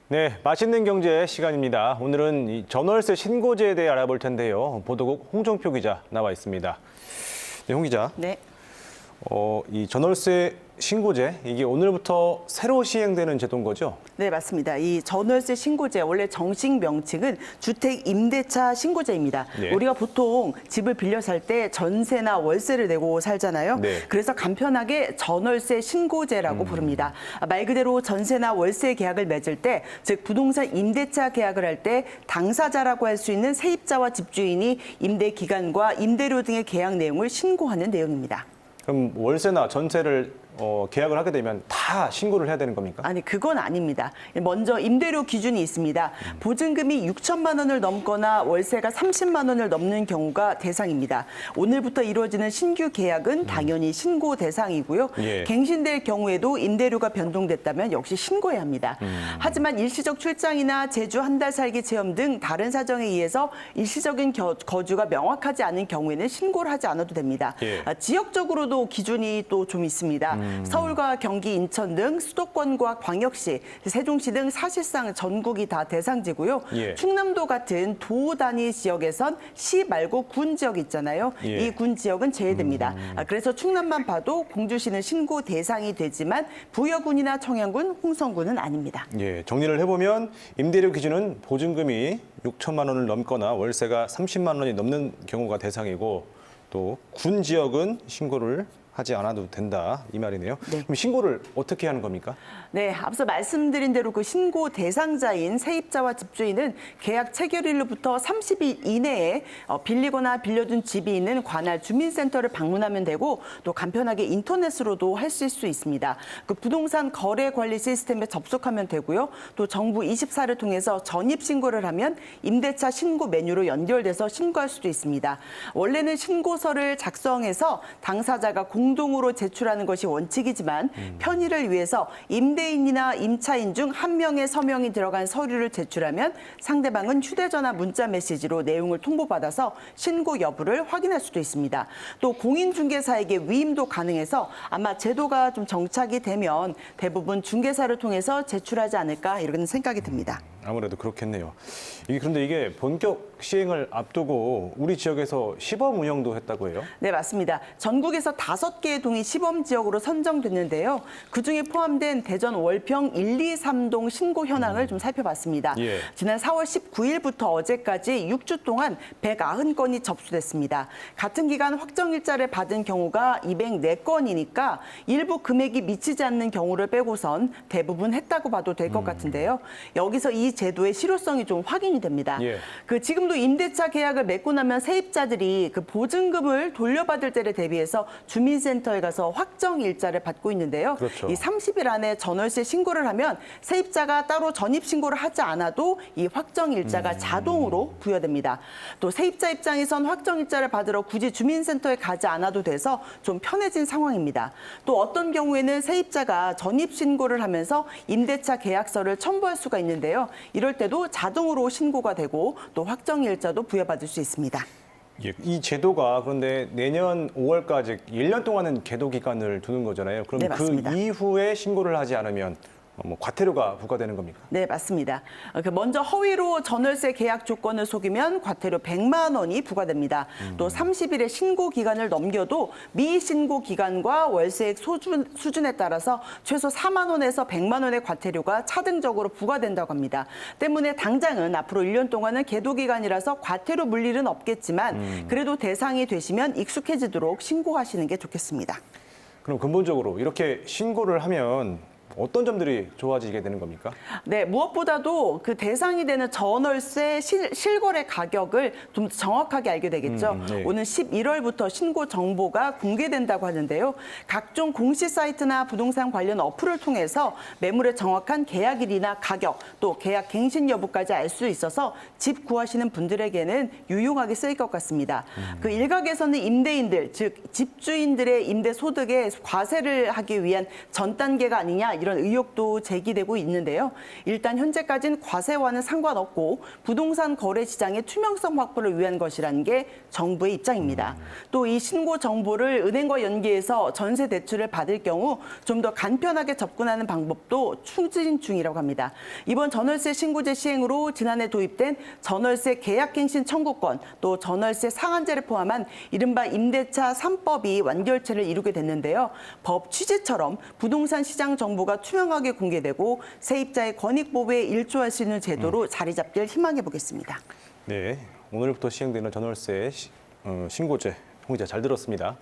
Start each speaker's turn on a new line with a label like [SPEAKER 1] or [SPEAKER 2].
[SPEAKER 1] 네, 맛있는 경제 시간입니다. 오늘은 이 전월세 신고제에 대해 알아볼 텐데요. 보도국 홍정표 기자 나와 있습니다. 네, 홍 기자.
[SPEAKER 2] 네.
[SPEAKER 1] 이 전월세 신고제, 이게 오늘부터 새로 시행되는 제도인 거죠?
[SPEAKER 2] 네, 맞습니다. 이 전월세 신고제, 원래 정식 명칭은 주택 임대차 신고제입니다.
[SPEAKER 1] 네.
[SPEAKER 2] 우리가 보통 집을 빌려 살 때 전세나 월세를 내고 살잖아요.
[SPEAKER 1] 네.
[SPEAKER 2] 그래서 간편하게 전월세 신고제라고 부릅니다. 말 그대로 전세나 월세 계약을 맺을 때, 즉 부동산 임대차 계약을 할 때 당사자라고 할 수 있는 세입자와 집주인이 임대 기간과 임대료 등의 계약 내용을 신고하는 내용입니다.
[SPEAKER 1] 그럼 월세나 전세를 계약을 하게 되면 다 신고를 해야 되는 겁니까?
[SPEAKER 2] 아니, 그건 아닙니다. 먼저 임대료 기준이 있습니다. 보증금이 6천만 원을 넘거나 월세가 30만 원을 넘는 경우가 대상입니다. 오늘부터 이루어지는 신규 계약은 당연히 신고 대상이고요.
[SPEAKER 1] 예.
[SPEAKER 2] 갱신될 경우에도 임대료가 변동됐다면 역시 신고해야 합니다. 하지만 일시적 출장이나 제주 한 달 살기 체험 등 다른 사정에 의해서 일시적인 거주가 명확하지 않은 경우에는 신고를 하지 않아도 됩니다.
[SPEAKER 1] 예.
[SPEAKER 2] 지역적으로도 기준이 또 좀 있습니다. 서울과 경기, 인천 등 수도권과 광역시, 세종시 등 사실상 전국이 다 대상지고요.
[SPEAKER 1] 예.
[SPEAKER 2] 충남도 같은 도 단위 지역에선 시 말고 군 지역 있잖아요.
[SPEAKER 1] 예.
[SPEAKER 2] 이 군 지역은 제외됩니다. 그래서 충남만 봐도 공주시는 신고 대상이 되지만 부여군이나 청양군, 홍성군은 아닙니다.
[SPEAKER 1] 예, 정리를 해보면 임대료 기준은 보증금이 6천만 원을 넘거나 월세가 30만 원이 넘는 경우가 대상이고, 또 군 지역은 신고를 하지 않아도 된다, 이 말이네요.
[SPEAKER 2] 네.
[SPEAKER 1] 그럼 신고를 어떻게 하는 겁니까?
[SPEAKER 2] 네, 앞서 말씀드린 대로 그 신고 대상자인 세입자와 집주인은 계약 체결일로부터 30일 이내에 빌리거나 빌려준 집이 있는 관할 주민센터를 방문하면 되고, 또 간편하게 인터넷으로도 하실 수 있습니다. 그 부동산 거래 관리 시스템에 접속하면 되고요. 또 정부 24를 통해서 전입 신고를 하면 임대차 신고 메뉴로 연결돼서 신고할 수도 있습니다. 원래는 신고서를 작성해서 당사자가 공동으로 제출하는 것이 원칙이지만 편의를 위해서 임대인이나 임차인 중 한 명의 서명이 들어간 서류를 제출하면 상대방은 휴대전화 문자 메시지로 내용을 통보받아서 신고 여부를 확인할 수도 있습니다. 또 공인중개사에게 위임도 가능해서 아마 제도가 좀 정착이 되면 대부분 중개사를 통해서 제출하지 않을까 이런 생각이 듭니다.
[SPEAKER 1] 아무래도 그렇겠네요. 그런데 이게 본격 시행을 앞두고 우리 지역에서 시범 운영도 했다고 해요?
[SPEAKER 2] 네, 맞습니다. 전국에서 5개의 동이 시범 지역으로 선정됐는데요. 그중에 포함된 대전 월평 1, 2, 3동 신고 현황을 좀 살펴봤습니다.
[SPEAKER 1] 예.
[SPEAKER 2] 지난 4월 19일부터 어제까지 6주 동안 190건이 접수됐습니다. 같은 기간 확정일자를 받은 경우가 204건이니까 일부 금액이 미치지 않는 경우를 빼고선 대부분 했다고 봐도 될 것 같은데요. 여기서 이 제도의 실효성이 좀 확인이 됩니다.
[SPEAKER 1] 예.
[SPEAKER 2] 지금도 임대차 계약을 맺고 나면 세입자들이 그 보증금을 돌려받을 때를 대비해서 주민센터에 가서 확정 일자를 받고 있는데요.
[SPEAKER 1] 그렇죠.
[SPEAKER 2] 이 30일 안에 전월세 신고를 하면 세입자가 따로 전입 신고를 하지 않아도 이 확정 일자가 자동으로 부여됩니다. 또 세입자 입장에선 확정 일자를 받으러 굳이 주민센터에 가지 않아도 돼서 좀 편해진 상황입니다. 또 어떤 경우에는 세입자가 전입 신고를 하면서 임대차 계약서를 첨부할 수가 있는데요. 이럴 때도 자동으로 신고가 되고 또 확정일자도 부여받을 수 있습니다.
[SPEAKER 1] 예, 이 제도가 그런데 내년 5월까지 1년 동안은 계도 기간을 두는 거잖아요. 그럼
[SPEAKER 2] 네,
[SPEAKER 1] 그
[SPEAKER 2] 맞습니다.
[SPEAKER 1] 이후에 신고를 하지 않으면 과태료가 부과되는 겁니까?
[SPEAKER 2] 네, 맞습니다. 먼저 허위로 전월세 계약 조건을 속이면 과태료 100만 원이 부과됩니다. 또 30일의 신고 기간을 넘겨도 미신고 기간과 월세액 수준에 따라서 최소 4만 원에서 100만 원의 과태료가 차등적으로 부과된다고 합니다. 때문에 당장은 앞으로 1년 동안은 계도 기간이라서 과태료 물릴은 없겠지만 그래도 대상이 되시면 익숙해지도록 신고하시는 게 좋겠습니다.
[SPEAKER 1] 그럼 근본적으로 이렇게 신고를 하면 어떤 점들이 좋아지게 되는 겁니까?
[SPEAKER 2] 네, 무엇보다도 그 대상이 되는 전월세 실거래 가격을 좀 정확하게 알게 되겠죠.
[SPEAKER 1] 네.
[SPEAKER 2] 오는 11월부터 신고 정보가 공개된다고 하는데요. 각종 공시 사이트나 부동산 관련 어플을 통해서 매물의 정확한 계약일이나 가격, 또 계약 갱신 여부까지 알 수 있어서 집 구하시는 분들에게는 유용하게 쓰일 것 같습니다. 그 일각에서는 임대인들, 즉 집주인들의 임대 소득에 과세를 하기 위한 전 단계가 아니냐 이런 의혹도 제기되고 있는데요. 일단 현재까지는 과세와는 상관없고 부동산 거래 시장의 투명성 확보를 위한 것이라는 게 정부의 입장입니다. 또 이 신고 정보를 은행과 연계해서 전세 대출을 받을 경우 좀 더 간편하게 접근하는 방법도 추진 중이라고 합니다. 이번 전월세 신고제 시행으로 지난해 도입된 전월세 계약갱신 청구권, 또 전월세 상한제를 포함한 이른바 임대차 3법이 완결체를 이루게 됐는데요. 법 취지처럼 부동산 시장 정보가 투명하게 공개되고 세입자의 권익 보호에 일조할 수 있는 제도로 자리 잡길 희망해 보겠습니다.
[SPEAKER 1] 네, 오늘부터 시행되는 전월세 신고제 홍 기자 잘 들었습니다.